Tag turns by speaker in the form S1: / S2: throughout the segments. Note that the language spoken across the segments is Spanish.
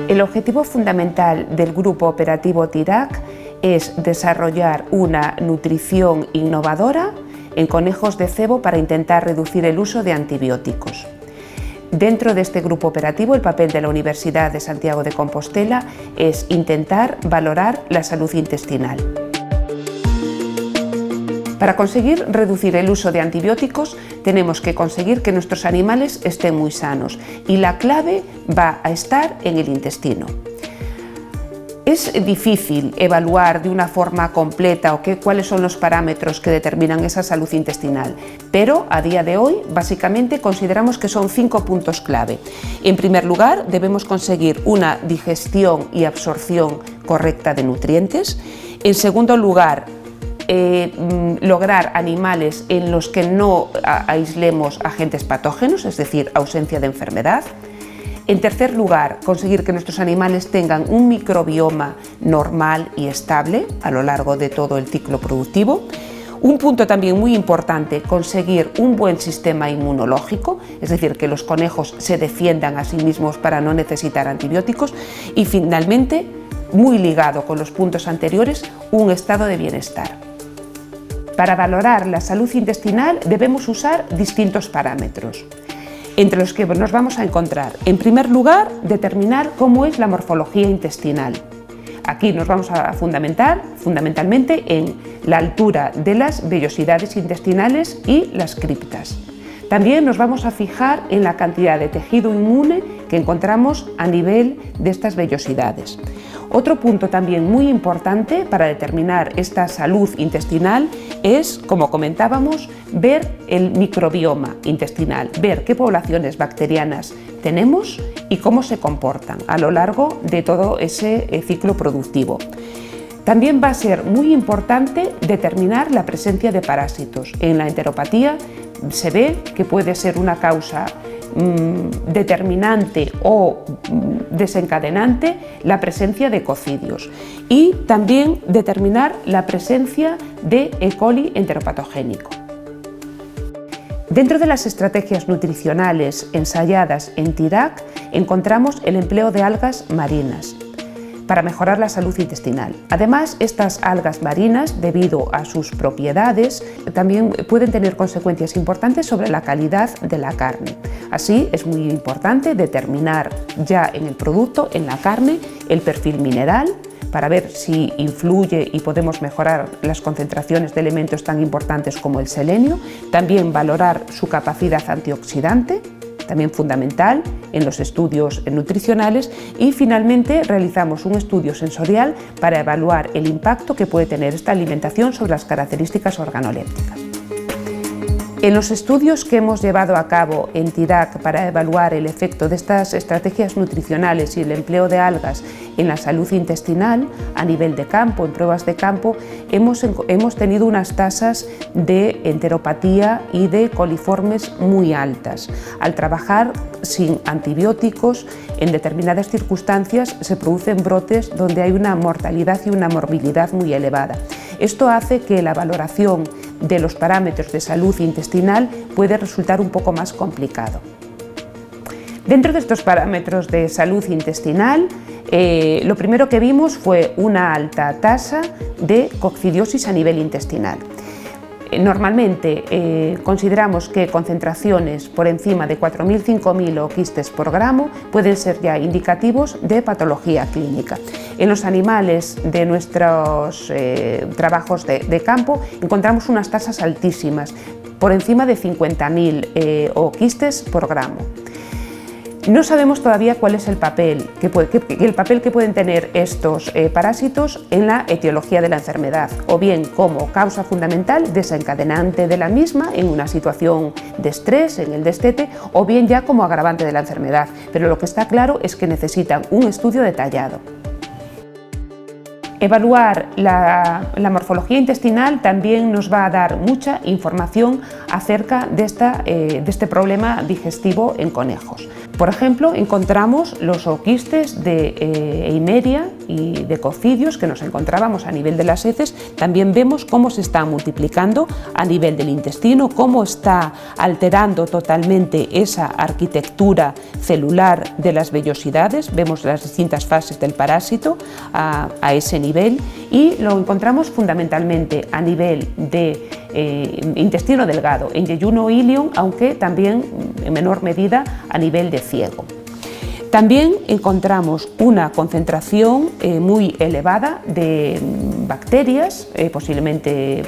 S1: El objetivo fundamental del Grupo Operativo TIRAC es desarrollar una nutrición innovadora en conejos de cebo para intentar reducir el uso de antibióticos. Dentro de este grupo operativo, el papel de la Universidad de Santiago de Compostela es intentar valorar la salud intestinal. Para conseguir reducir el uso de antibióticos, tenemos que conseguir que nuestros animales estén muy sanos y la clave va a estar en el intestino. Es difícil evaluar de una forma completa cuáles son los parámetros que determinan esa salud intestinal, pero a día de hoy básicamente consideramos que son 5 puntos clave. En primer lugar, debemos conseguir una digestión y absorción correcta de nutrientes. En segundo lugar, lograr animales en los que no aislemos agentes patógenos, es decir, ausencia de enfermedad. En tercer lugar, conseguir que nuestros animales tengan un microbioma normal y estable a lo largo de todo el ciclo productivo. Un punto también muy importante, conseguir un buen sistema inmunológico, es decir, que los conejos se defiendan a sí mismos para no necesitar antibióticos. Y finalmente, muy ligado con los puntos anteriores, un estado de bienestar. Para valorar la salud intestinal debemos usar distintos parámetros, entre los que nos vamos a encontrar, en primer lugar, determinar cómo es la morfología intestinal. Aquí nos vamos a fundamentar fundamentalmente en la altura de las vellosidades intestinales y las criptas. También nos vamos a fijar en la cantidad de tejido inmune que encontramos a nivel de estas vellosidades. Otro punto también muy importante para determinar esta salud intestinal es, como comentábamos, ver el microbioma intestinal, ver qué poblaciones bacterianas tenemos y cómo se comportan a lo largo de todo ese ciclo productivo. También va a ser muy importante determinar la presencia de parásitos. En la enteropatía se ve que puede ser una causa determinante o desencadenante la presencia de cocidios y también determinar la presencia de E. coli enteropatogénico. Dentro de las estrategias nutricionales ensayadas en TIRAC encontramos el empleo de algas marinas para mejorar la salud intestinal. Además, estas algas marinas, debido a sus propiedades, también pueden tener consecuencias importantes sobre la calidad de la carne. Así, es muy importante determinar ya en el producto, en la carne, el perfil mineral, para ver si influye y podemos mejorar las concentraciones de elementos tan importantes como el selenio. También valorar su capacidad antioxidante, también fundamental en los estudios nutricionales, y finalmente realizamos un estudio sensorial para evaluar el impacto que puede tener esta alimentación sobre las características organolépticas. En los estudios que hemos llevado a cabo en TIRAC para evaluar el efecto de estas estrategias nutricionales y el empleo de algas en la salud intestinal a nivel de campo, en pruebas de campo, hemos tenido unas tasas de enteropatía y de coliformes muy altas. Al trabajar sin antibióticos, en determinadas circunstancias se producen brotes donde hay una mortalidad y una morbilidad muy elevada. Esto hace que la valoración de los parámetros de salud intestinal puede resultar un poco más complicado. Dentro de estos parámetros de salud intestinal, lo primero que vimos fue una alta tasa de coccidiosis a nivel intestinal. Normalmente consideramos que concentraciones por encima de 4.000-5.000 ooquistes por gramo pueden ser ya indicativos de patología clínica. En los animales de nuestros trabajos de campo encontramos unas tasas altísimas, por encima de 50.000 ooquistes por gramo. No sabemos todavía cuál es el papel que pueden tener estos parásitos en la etiología de la enfermedad, o bien como causa fundamental desencadenante de la misma en una situación de estrés, en el destete, o bien ya como agravante de la enfermedad, pero lo que está claro es que necesitan un estudio detallado. Evaluar la morfología intestinal también nos va a dar mucha información acerca de este problema digestivo en conejos. Por ejemplo, encontramos los ooquistes de Eimeria y de cocidios que nos encontrábamos a nivel de las heces. También vemos cómo se está multiplicando a nivel del intestino, cómo está alterando totalmente esa arquitectura celular de las vellosidades. Vemos las distintas fases del parásito a ese nivel, y lo encontramos fundamentalmente a nivel de intestino delgado, en yeyuno ilion, aunque también en menor medida a nivel de ciego. También encontramos una concentración muy elevada de bacterias, posiblemente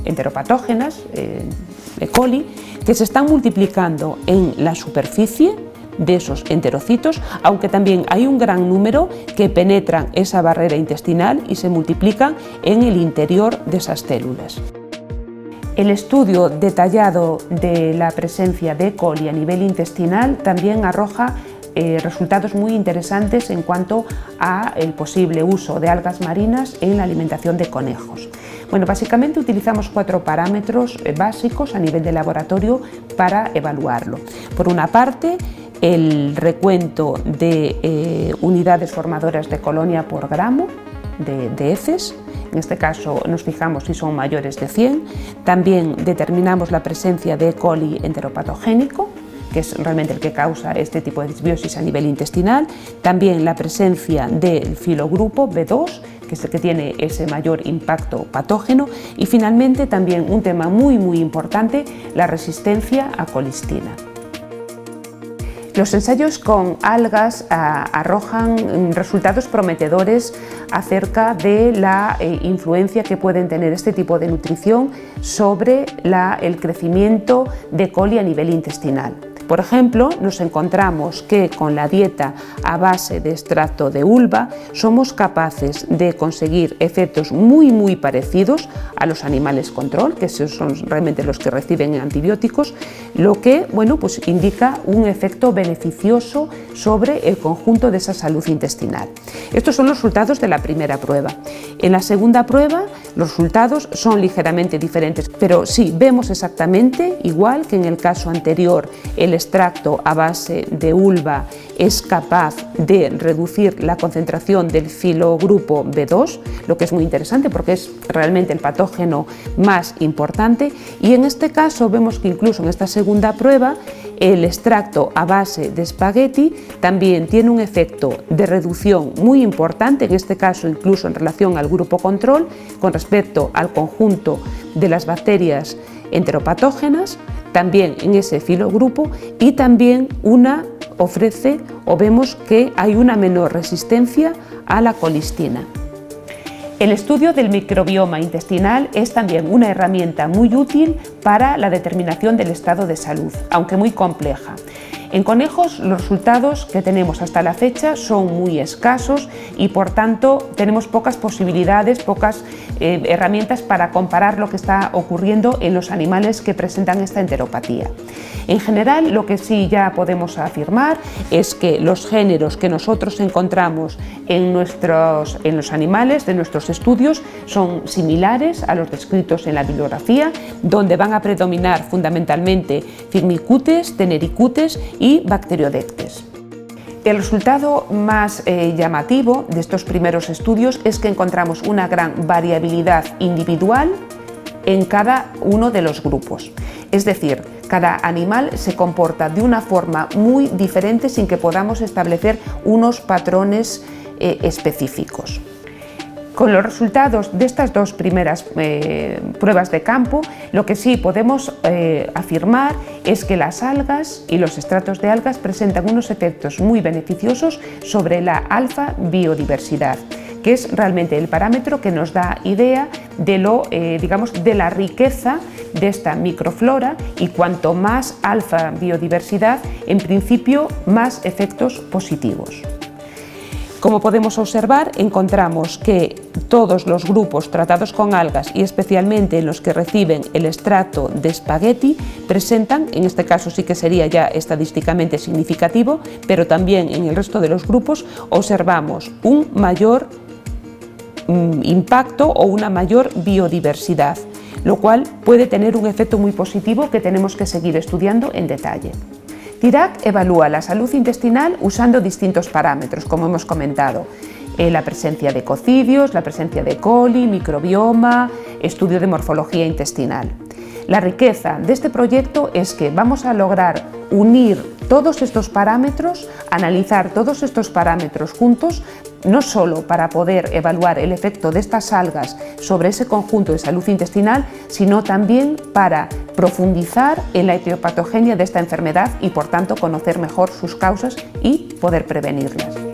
S1: enteropatógenas, E. coli, que se están multiplicando en la superficie de esos enterocitos, aunque también hay un gran número que penetran esa barrera intestinal y se multiplican en el interior de esas células. El estudio detallado de la presencia de E. coli a nivel intestinal también arroja resultados muy interesantes en cuanto a el posible uso de algas marinas en la alimentación de conejos. Bueno, básicamente utilizamos 4 parámetros básicos a nivel de laboratorio para evaluarlo. Por una parte, el recuento de unidades formadoras de colonia por gramo de heces. En este caso nos fijamos si son mayores de 100. También determinamos la presencia de E. coli enteropatogénico, que es realmente el que causa este tipo de disbiosis a nivel intestinal. También la presencia del filogrupo B2, que es el que tiene ese mayor impacto patógeno. Y finalmente también un tema muy importante, la resistencia a colistina. Los ensayos con algas arrojan resultados prometedores acerca de la influencia que pueden tener este tipo de nutrición sobre el crecimiento de E. coli a nivel intestinal. Por ejemplo, nos encontramos que con la dieta a base de extracto de uva somos capaces de conseguir efectos muy parecidos a los animales control, que son realmente los que reciben antibióticos, lo que pues indica un efecto beneficioso sobre el conjunto de esa salud intestinal. Estos son los resultados de la primera prueba. En la segunda prueba los resultados son ligeramente diferentes, pero sí vemos exactamente igual que en el caso anterior. El extracto a base de uva es capaz de reducir la concentración del filogrupo B2, lo que es muy interesante porque es realmente el patógeno más importante, y en este caso vemos que incluso en esta segunda prueba el extracto a base de espagueti también tiene un efecto de reducción muy importante, en este caso incluso en relación al grupo control con respecto al conjunto de las bacterias enteropatógenas, también en ese filogrupo, y también vemos que hay una menor resistencia a la colistina. El estudio del microbioma intestinal es también una herramienta muy útil para la determinación del estado de salud, aunque muy compleja. En conejos los resultados que tenemos hasta la fecha son muy escasos y por tanto tenemos pocas posibilidades, pocas herramientas para comparar lo que está ocurriendo en los animales que presentan esta enteropatía. En general, lo que sí ya podemos afirmar es que los géneros que nosotros encontramos en los animales de nuestros estudios son similares a los descritos en la bibliografía, donde van a predominar fundamentalmente Firmicutes, Tenericutes y Bacteriodectes. El resultado más llamativo de estos primeros estudios es que encontramos una gran variabilidad individual en cada uno de los grupos. Es decir, cada animal se comporta de una forma muy diferente sin que podamos establecer unos patrones específicos. Con los resultados de estas dos primeras pruebas de campo, lo que sí podemos afirmar es que las algas y los extractos de algas presentan unos efectos muy beneficiosos sobre la alfa biodiversidad, que es realmente el parámetro que nos da idea de de la riqueza de esta microflora, y cuanto más alfa biodiversidad, en principio más efectos positivos. Como podemos observar, encontramos que todos los grupos tratados con algas, y especialmente los que reciben el extracto de espagueti, presentan, en este caso sí que sería ya estadísticamente significativo, pero también en el resto de los grupos observamos un mayor impacto o una mayor biodiversidad, lo cual puede tener un efecto muy positivo que tenemos que seguir estudiando en detalle. TIRAC evalúa la salud intestinal usando distintos parámetros, como hemos comentado. La presencia de cocidios, la presencia de coli, microbioma, estudio de morfología intestinal. La riqueza de este proyecto es que vamos a lograr unir todos estos parámetros, analizar todos estos parámetros juntos, no solo para poder evaluar el efecto de estas algas sobre ese conjunto de salud intestinal, sino también para profundizar en la etiopatogenia de esta enfermedad y, por tanto, conocer mejor sus causas y poder prevenirlas.